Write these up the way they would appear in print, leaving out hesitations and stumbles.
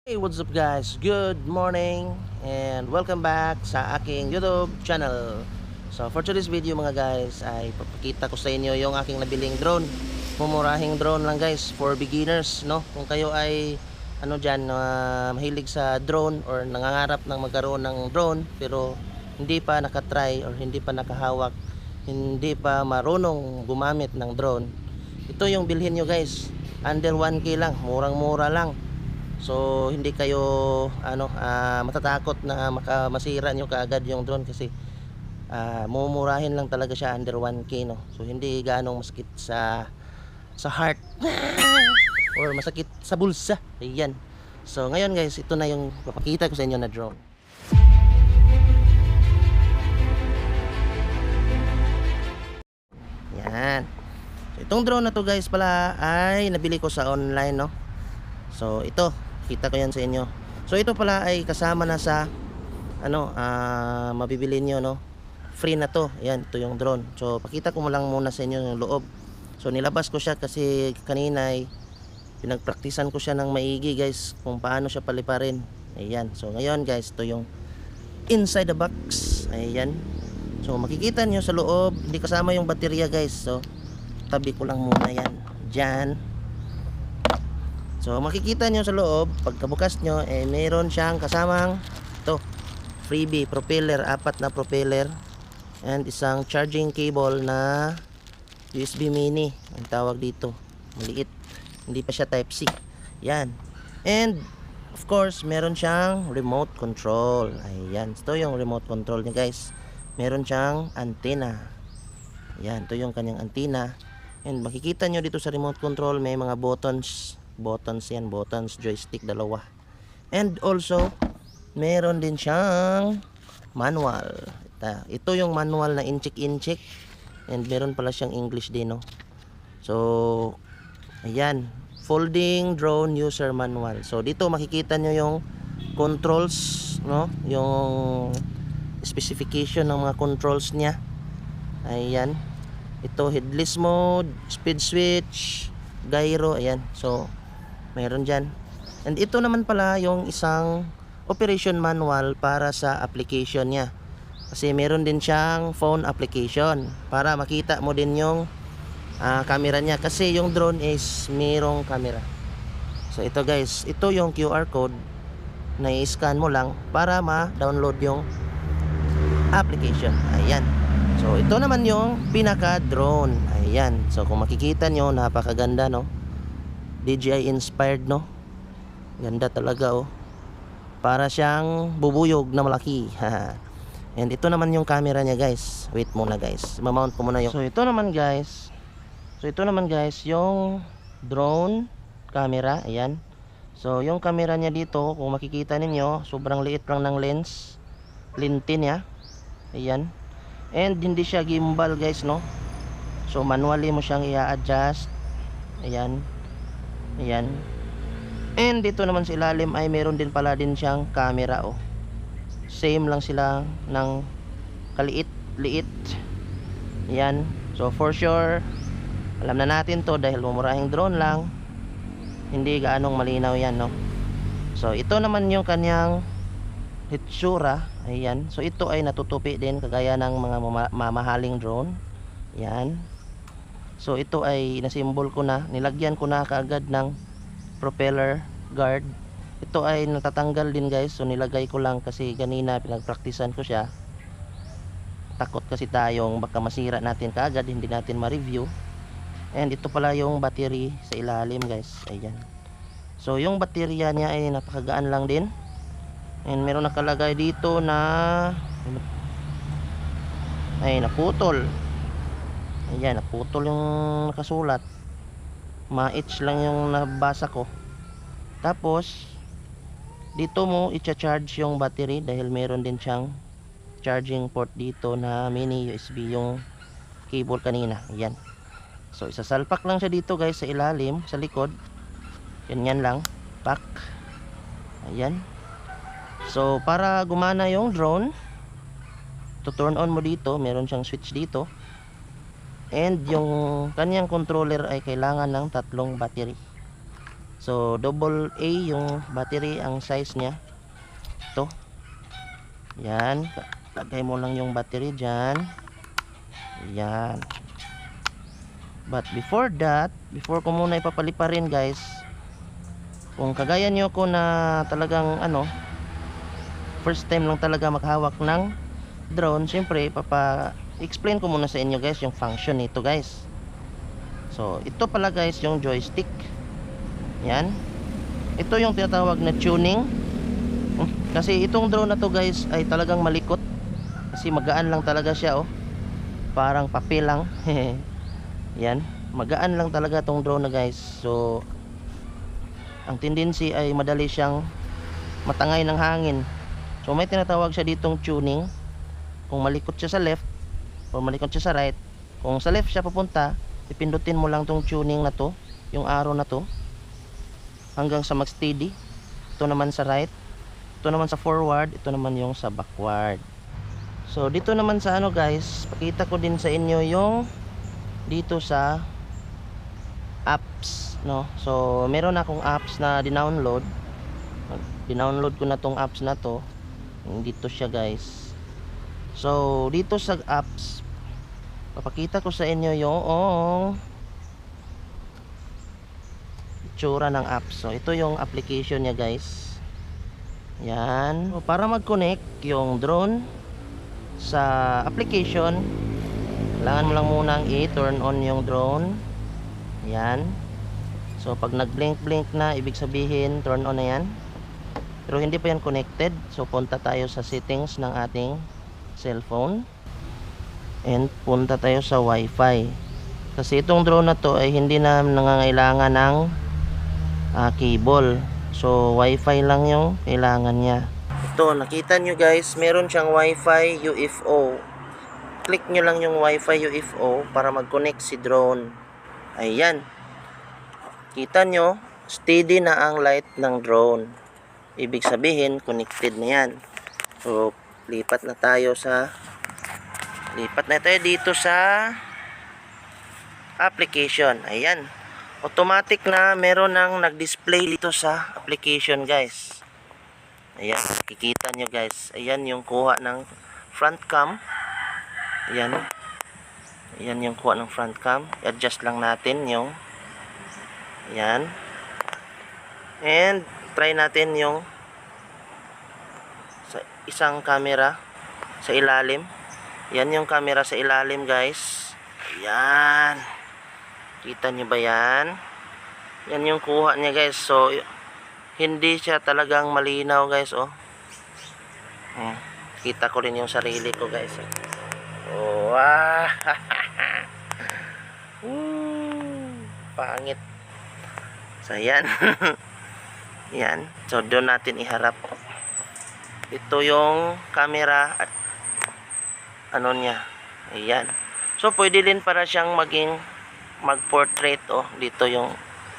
Hey, what's up guys? Good morning and welcome back sa aking YouTube channel. So for today's video mga guys ay papakita ko sa inyo yung aking nabiling drone. Mumurahing drone lang guys for beginners, no? Kung kayo ay mahilig sa drone or nangangarap ng magkaroon ng drone pero hindi pa nakatry or hindi pa nakahawak, hindi pa marunong gumamit ng drone. Ito yung bilhin nyo guys. Under 1K lang, murang-mura lang. So hindi kayo matatakot na masira nyo kaagad yung drone kasi mumurahin lang talaga siya under 1K, no. So hindi ganong masakit sa heart or masakit sa bulsa. Ayan. So ngayon guys, ito na yung papakita ko sa inyo na drone. Yan. So itong drone na to guys pala ay nabili ko sa online, no. So ito, kita ko yan sa inyo. So ito pala ay kasama na sa mabibili nyo, no. Free na to. Ayan, ito yung drone. So pakita ko mo lang muna sa inyo yung loob. So nilabas ko siya kasi kanina ay pinagpraktisan ko siya ng maigi guys kung paano siya paliparin. Ayan. So ngayon guys, ito yung inside the box. Ayan. So makikita nyo sa loob, hindi kasama yung baterya guys. So tabi ko lang muna yan dyan. So makikita nyo sa loob, pagkabukas nyo meron siyang kasamang ito, freebie propeller, 4 na propeller and isang charging cable na USB mini ang tawag dito, maliit, hindi pa siya type C. Yan. And of course meron siyang remote control. Ayan, ito yung remote control niya guys. Meron siyang antenna. Yan, ito yung kanyang antenna. And makikita nyo dito sa remote control may mga buttons yan, buttons, joystick, dalawa. And also meron din siyang manual. Ito yung manual na incheck and meron pala siyang English din, no. So ayan, folding drone user manual. So dito makikita nyo yung controls, no, yung specification ng mga controls niya. Ayan, ito headless mode, speed switch, gyro, ayan. So meron dyan. And ito naman pala yung isang operation manual para sa application niya. Kasi meron din siyang phone application para makita mo din yung camera niya. Kasi yung drone is merong camera. So ito guys, ito yung QR code na i-scan mo lang para ma-download yung application. Ayan. So ito naman yung pinaka drone. Ayan. So kung makikita nyo, napakaganda, no. DJI inspired, no. Ganda talaga, oh. Para siyang bubuyog na malaki. And ito naman yung camera niya guys. Wait muna guys, mamount ko muna yung. So ito naman guys yung drone camera. Ayan. So yung camera niya dito, kung makikita ninyo, sobrang liit lang ng lens, lintin niya. Ayan. And hindi siya gimbal guys, no. So manually mo siyang i-adjust. Ayan. Ayan. And dito naman sa ilalim ay meron din pala din siyang camera, oh. Same lang sila ng kaliit-liit. Ayan. So for sure alam na natin to dahil mumurahing drone lang. Hindi gaanong malinaw yan, no. So ito naman yung kanyang hitsura. Ayan. So ito ay natutupi din kagaya ng mga mamahaling drone. Ayan. So ito ay nasimbol ko na, nilagyan ko na kaagad ng propeller guard. Ito ay natatanggal din guys. So nilagay ko lang kasi kanina pinagpraktisan ko siya. Takot kasi tayong baka masira natin kaagad, hindi natin ma-review. And ito pala yung battery sa ilalim guys. Ayan. So yung baterya niya ay napakagaan lang din. And meron nakalagay dito na ay naputol. Ayan, naputol yung nakasulat. Ma-itch lang yung nabasa ko. Tapos dito mo i-charge yung battery dahil meron din siyang charging port dito na mini USB yung cable kanina. Ayan. So isasalpak lang siya dito guys sa ilalim, sa likod. Ganyan lang, pack. Ayan. So para gumana yung drone, to turn on mo dito, meron siyang switch dito. And yung kanyang controller ay kailangan ng 3 battery. So double A yung battery, ang size niya. Ito. Yan. Lagay mo lang yung battery dyan. Yan. But before that, before ko muna ipapaliparin guys, kung kagaya nyo ko na talagang first time lang talaga maghawak ng drone, syempre explain ko muna sa inyo guys yung function nito guys. So ito pala guys yung joystick. Yan. Ito yung tinatawag na tuning. Kasi itong drone na to guys ay talagang malikot. Kasi magaan lang talaga siya oh. Parang papel lang. Yan, magaan lang talaga tong drone na guys. So ang tendency ay madali siyang matangay ng hangin. So may tinatawag siya ditong tuning. Kung malikot siya sa left o malikot siya sa right, kung sa left siya papunta, ipindutin mo lang tong tuning na to, yung arrow na to, hanggang sa mag steady. Ito naman sa right, ito naman sa forward, ito naman yung sa backward. So dito naman sa guys, pakita ko din sa inyo yung dito sa apps, no. So meron akong apps na dinownload ko na tong apps na to. Dito siya guys. So dito sa apps, papakita ko sa inyo yung itsura ng apps. So ito yung application niya guys. Yan. So, para mag-connect yung drone sa application, kailangan mo lang munang i-turn on yung drone. Yan. So pag nag-blink na, ibig sabihin turn on na yan. Pero hindi pa yan connected. So punta tayo sa settings ng ating cellphone and punta tayo sa Wi-Fi. Kasi itong drone na to ay hindi na nangangailangan ng cable. So Wi-Fi lang yung kailangan niya. Ito, nakita nyo guys, meron siyang Wi-Fi UFO. Click nyo lang yung Wi-Fi UFO para mag-connect si drone. Ayan. Kita nyo, steady na ang light ng drone. Ibig sabihin, connected na yan. So, lipat na tayo dito sa application. Ayan. Automatic na meron nang nag-display dito sa application guys. Ayan, kikita nyo guys. Ayan yung kuha ng front cam. Ayan. Ayan yung kuha ng front cam. I-adjust lang natin yung ayan. And try natin yung sa isang camera sa ilalim. Yan yung camera sa ilalim guys. Ayan. Kita nyo ba yan? Yan yung kuha niya guys. So hindi siya talagang malinaw guys oh. Kita ko rin yung sarili ko guys. Oh, wow. Pangit. So yan. Yan. So doon natin iharap. Ito yung camera niya. Ayan. So pwede din para siyang mag-portrait oh. Dito yung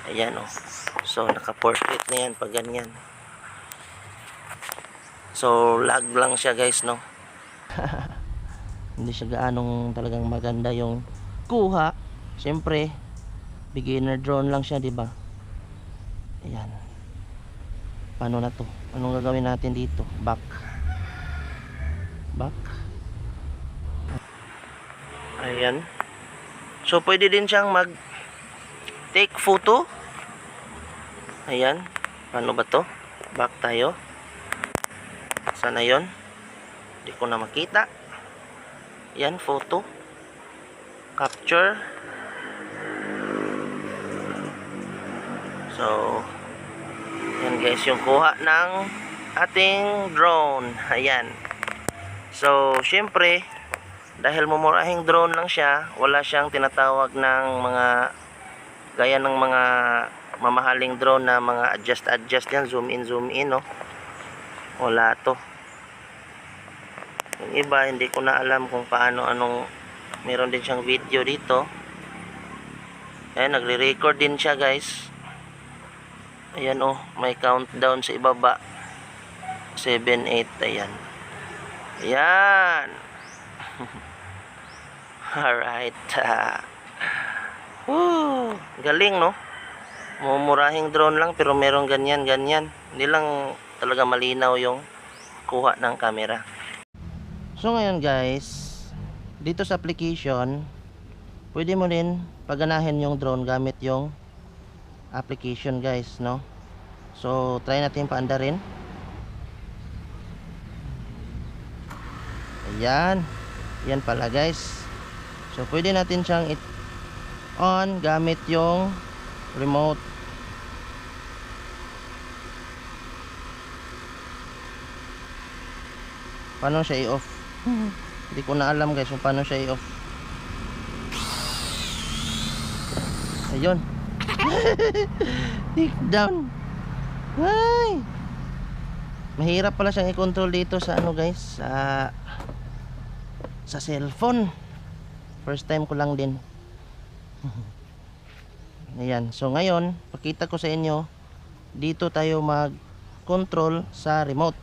ayan oh. So naka-portrait na yan pag ganyan. So lag lang siya guys no. Hindi siya gaanong talagang maganda yung kuha. Siyempre beginner drone lang siya, di ba? Ayan. Paano na to? Anong gagawin natin dito? Back. Ayan. So pwede din siyang take photo. Ayan. Paano ba to? Back tayo. Sana yon? Hindi ko na makita. Ayan, photo. Capture. So yan guys yung kuha ng ating drone. Ayan. So syempre dahil mumurahing drone lang siya, wala siyang tinatawag ng mga gaya ng mga mamahaling drone na mga adjust yan, zoom in no. Wala to. Yung iba hindi ko na alam kung paano, meron din siyang video dito. Ayan, nagre-record din siya guys. Ayan oh, may countdown sa ibaba. 7, 8, ayan. Ayan. Alright. Woo, galing no. Mumurahing drone lang pero meron ganyan. Hindi lang talaga malinaw yung kuha ng camera. So ngayon guys, dito sa application, pwede mo rin paganahin yung drone gamit yung application guys, no? So try natin paandarin. Ayan. Yan pala guys. So pwede natin siyang on gamit yung remote. Paano siya i-off? Hindi ko na alam guys kung paano siya i-off. Ayun. Take down. Ay. Mahirap pala siyang i-control dito sa ano guys, sa cellphone. First time ko lang din. Ayan. So ngayon, pakita ko sa inyo, dito tayo mag-control sa remote.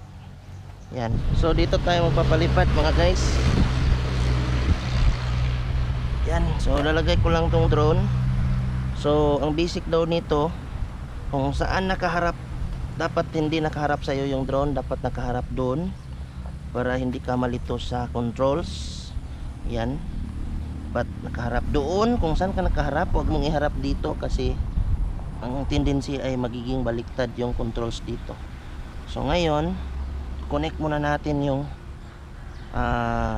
Ayan. So dito tayo magpapalipat mga guys. Ayan. So lalagay ko lang tong drone. So ang basic daw nito, kung saan nakaharap, dapat hindi nakaharap sa iyo yung drone, dapat nakaharap doon para hindi ka malito sa controls. Yan. Dapat nakaharap doon. Kung saan ka nakaharap, huwag mong iharap dito kasi ang tendency ay magiging baliktad yung controls dito. So ngayon, connect muna natin yung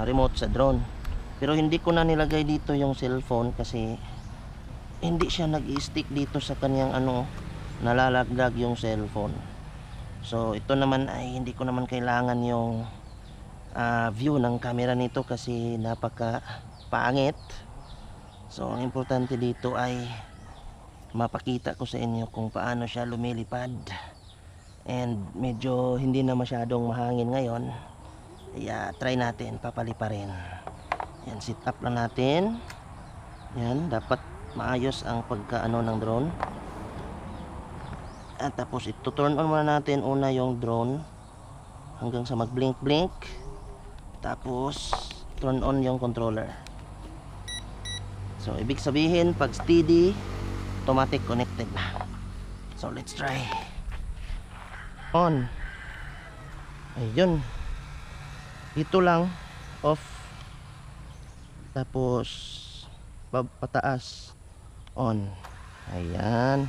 remote sa drone. Pero hindi ko na nilagay dito yung cellphone kasi hindi siya nag-i-stick dito sa kanyang ano, nalalaglag yung cellphone. So ito naman ay hindi ko naman kailangan yung view ng camera nito kasi napaka pangit. So ang importante dito ay mapakita ko sa inyo kung paano siya lumilipad, and medyo hindi na masyadong mahangin ngayon. Kaya try natin, papaliparin. Yan, sit up lang natin. Yan, dapat maayos ang pagkaano ng drone. At tapos ito turn on muna natin una yung drone hanggang sa mag blink blink, tapos turn on yung controller. So ibig sabihin pag steady, automatic connected na. So let's try. On. Ayun. Ito lang off. Tapos pataas on. Ayan.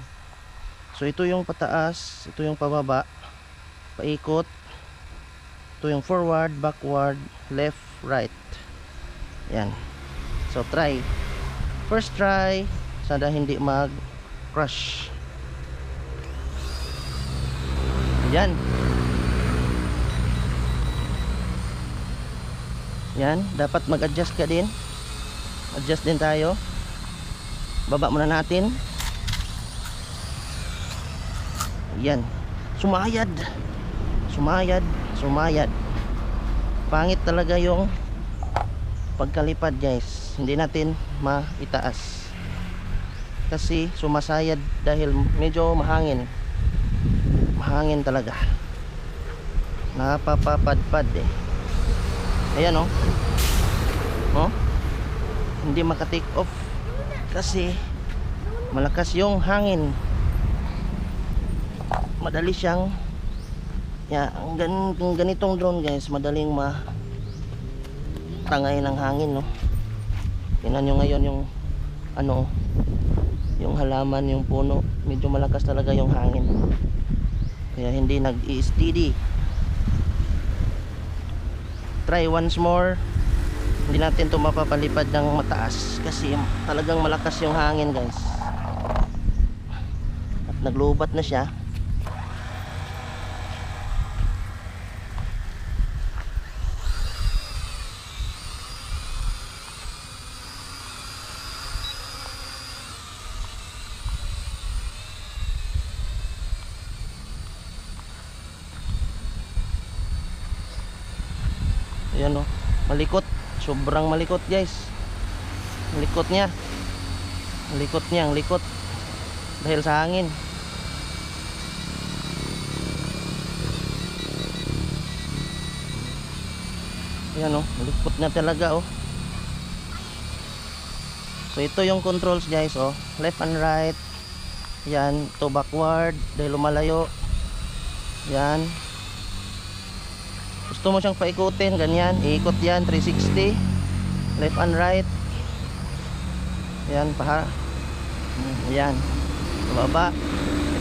So ito yung pataas, ito yung pababa, paikot. Ito yung forward, backward, left, right. Yan. So try. First try, sana hindi mag crash. Yan. Yan, dapat mag-adjust ka din. Adjust din tayo. Baba muna natin. Yan. Sumayad. Sumayad. Pangit talaga yung pagkalipad guys. Hindi natin maitaas kasi sumasayad dahil medyo mahangin talaga, napapapadpad ayan hindi maka-take off kasi malakas yung hangin, madali siyang ang ganitong drone guys, madaling tangay ng hangin tingnan nyo ngayon yung yung halaman, yung puno, medyo malakas talaga yung hangin kaya hindi nag-i-steady. Try once more. Hindi natin ito mapapalipad ng mataas kasi talagang malakas yung hangin guys, at naglubat na siya. Ayan malikot, sobrang malikot guys. Malikot niya ang likot dahil sa hangin. Ayan malikot na talaga So ito yung controls guys left and right. Yan, to backward dahil lumalayo. Yan. Gusto mo siyang paikutin, ganyan, iikot yan, 360. Left and right. Yan, yan. Baba.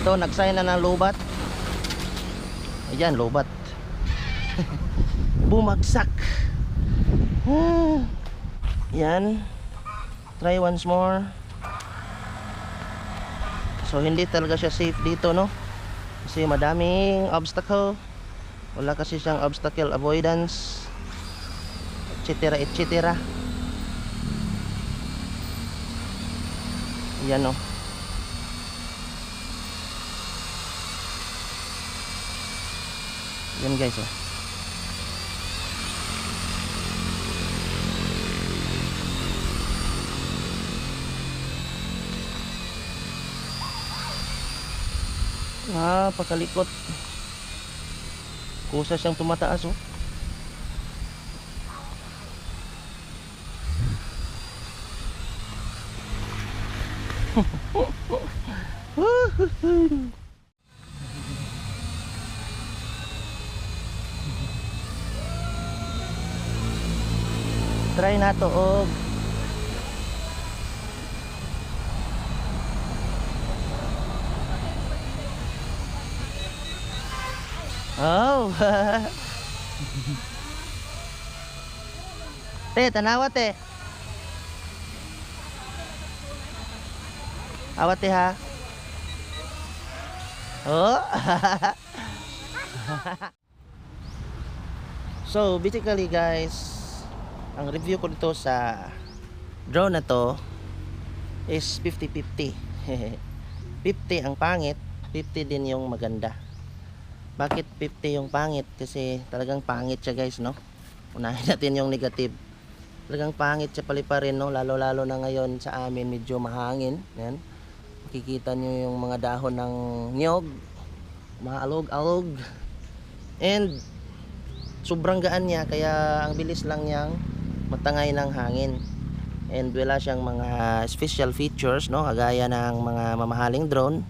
Ito, nagsign na ng lobat. Ayan, lobat. Bumagsak. Yan. Try once more. So, hindi talaga siya safe dito, no? Kasi madaming obstacle. Wala kasi siyang obstacle avoidance, etc, etc. Yan, no? Yan guys, oh. Pakalikot. Kusa siyang tumataas, oh. Try na to, og oh. Te, tanawa te. Awat te ha. Oh. So basically guys, ang review ko dito sa drone na to is 50-50. 50 ang pangit, 50 din yung maganda. Bakit 50 yung pangit? Kasi talagang pangit siya guys, no? Unahin natin yung negative. Talagang pangit siya paliparin, no? Lalo na ngayon sa amin medyo mahangin. Yan. Makikita nyo yung mga dahon ng niyog, maalog-alog. And sobrang gaan niya, kaya ang bilis lang niyang matangay ng hangin. And wala siyang mga special features, no? Kagaya ng mga mamahaling drone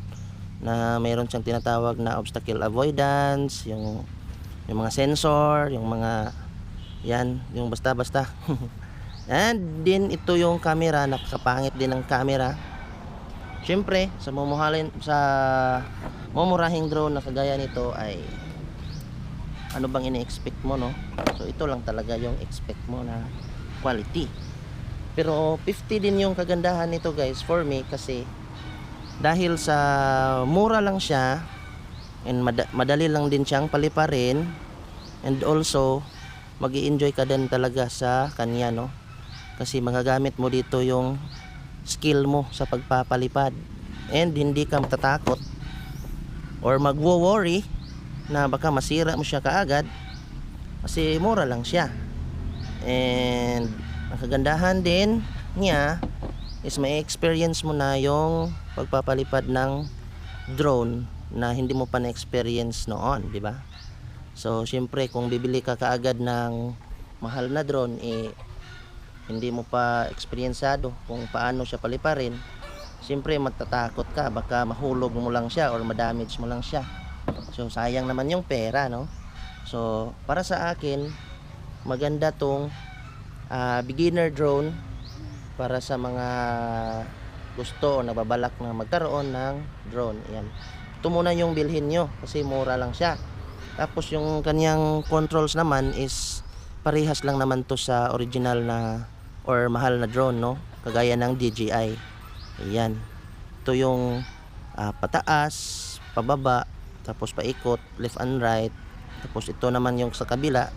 na mayroon siyang tinatawag na obstacle avoidance, yung mga sensor, yung mga yan, yung basta-basta. And din ito yung camera, nakakapangit din ng camera. Siyempre, sa mumurahing drone na kagaya nito ay ano bang ini-expect mo, no? So ito lang talaga yung expect mo na quality. Pero 50 din yung kagandahan nito guys for me, kasi dahil sa mura lang siya and madali lang din siyang paliparin, and also magi-enjoy ka din talaga sa kanya, no? Kasi magagamit mo dito yung skill mo sa pagpapalipad and hindi ka matatakot or magwo-worry na baka masira mo siya kaagad, kasi mura lang siya. And ang kagandahan din niya is may experience mo na yung pagpapalipad ng drone na hindi mo pa na-experience noon, di ba? So syempre kung bibili ka kaagad ng mahal na drone, hindi mo pa eksperyensado kung paano siya paliparin, syempre matatakot ka, baka mahulog mo lang siya or madamage mo lang siya. So sayang naman yung pera, no? So para sa akin maganda tong beginner drone para sa mga gusto o nababalak na magkaroon ng drone. Ayan. Ito muna yung bilhin nyo kasi mura lang siya. Tapos yung kanyang controls naman is parehas lang naman to sa original na or mahal na drone, no? Kagaya ng DJI. Ayan. Ito yung pataas, pababa, tapos paikot, left and right. Tapos ito naman yung sa kabila,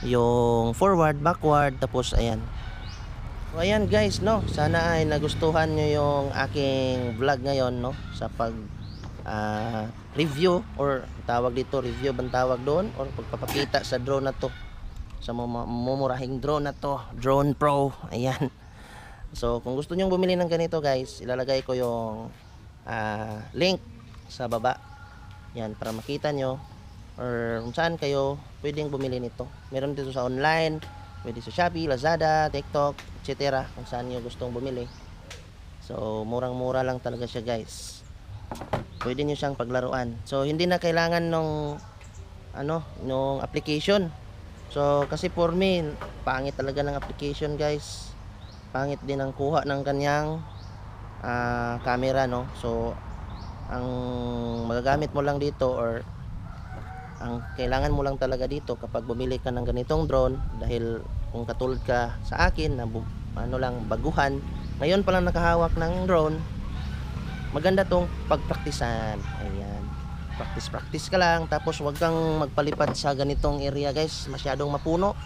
yung forward, backward, tapos ayan. So ayan guys, no, sana ay nagustuhan nyo yung aking vlog ngayon, no, sa pag review or tawag dito, review bang tawag doon, or pagpapakita sa drone na to, sa mumurahing drone na to, Drone Pro. Ayan. So kung gusto nyo bumili ng ganito guys, ilalagay ko yung link sa baba. Yan, para makita nyo or kung saan kayo pwedeng bumili nito. Meron dito sa online, pwede sa Shopee, Lazada, TikTok, etc. Kung saan nyo gustong bumili. So murang-mura lang talaga siya guys. Pwede nyo siyang paglaruan. So hindi na kailangan nung application. So kasi for me, pangit talaga ng application guys. Pangit din ang kuha ng kanyang camera, no. So ang magagamit mo lang dito, or ang kailangan mo lang talaga dito kapag bumili ka ng ganitong drone, dahil kung katulad ka sa akin na baguhan, ngayon pa lang nakahawak ng drone, maganda tong pagpraktisan. Ayan, practice ka lang, tapos wag kang magpalipad sa ganitong area guys, masyadong mapuno.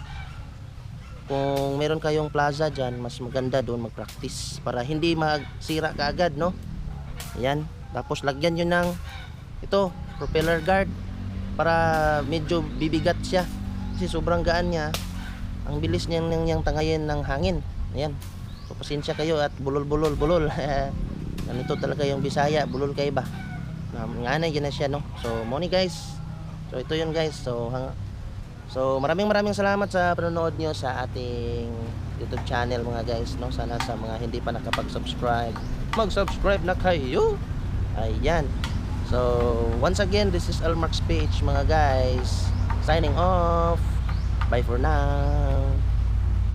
Kung meron kayong plaza dyan, mas maganda doon mag-practice para hindi magsira kaagad, no. Ayan, tapos lagyan nyo ng ito, propeller guard, para medyo bibigat siya kasi sobrang gaan niya. Ang bilis niyang tangayin ng hangin. Ayan, so pasensya kayo at bulol ganito talaga yung Bisaya, bulol kayo ba, nganay yun na siya, no. So money guys, so ito yun guys. So maraming salamat sa panonood nyo sa ating YouTube channel mga guys, no. Sana sa mga hindi pa nakapag-subscribe, mag-subscribe na kayo. Ayan. So once again, this is Elmark's page mga guys, signing off. Bye for now.